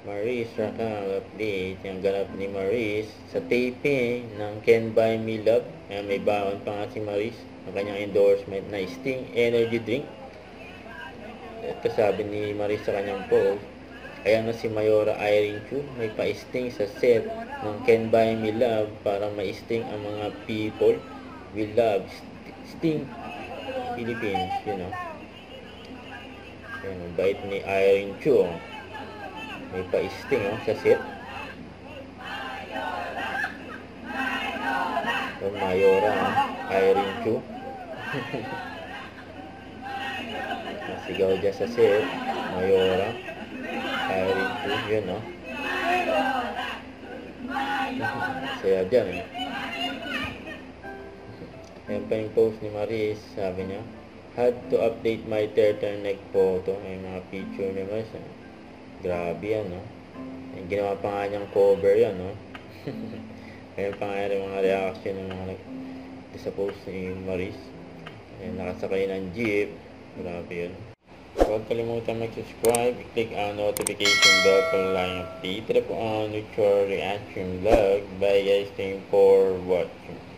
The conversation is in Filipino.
Maris Rakang update. Yung ganap ni Maris sa taping ng Can Buy Me Love. Ayan, may baon pa nga si Maris ang kanyang endorsement na Sting Energy Drink. Ito sabi ni Maris sa kanyang post, ayan na si Mayora Irene Chu, may pa-sting sa set ng Can Buy Me Love para ma-sting ang mga people we love. Sting Philippines, you know. Ayan, ang bait ni Irene Chu, oh. May pa-sting sa set. Yung Mayora, Irene Chu. Sigaw dyan sa set. Mayora, Irene Chu, yun, no? Saya dyan, eh. Ayan pa yung post ni Maris, sabi niya, had to update my turtleneck photo. May mga picture ni Maris, eh. Grabe yan, no? Yung ginawa pa nga niyang cover yan, no? Ayan pa nga yung mga reaction ng mga sa post ni Maris. Ayan, nakasakay ng jeep. Grabe yun. Huwag kalimutan mag-subscribe, i-click ang notification bell para lang update. Ito po ang Nuture Reaction Vlog. Bye guys, thank you for watching.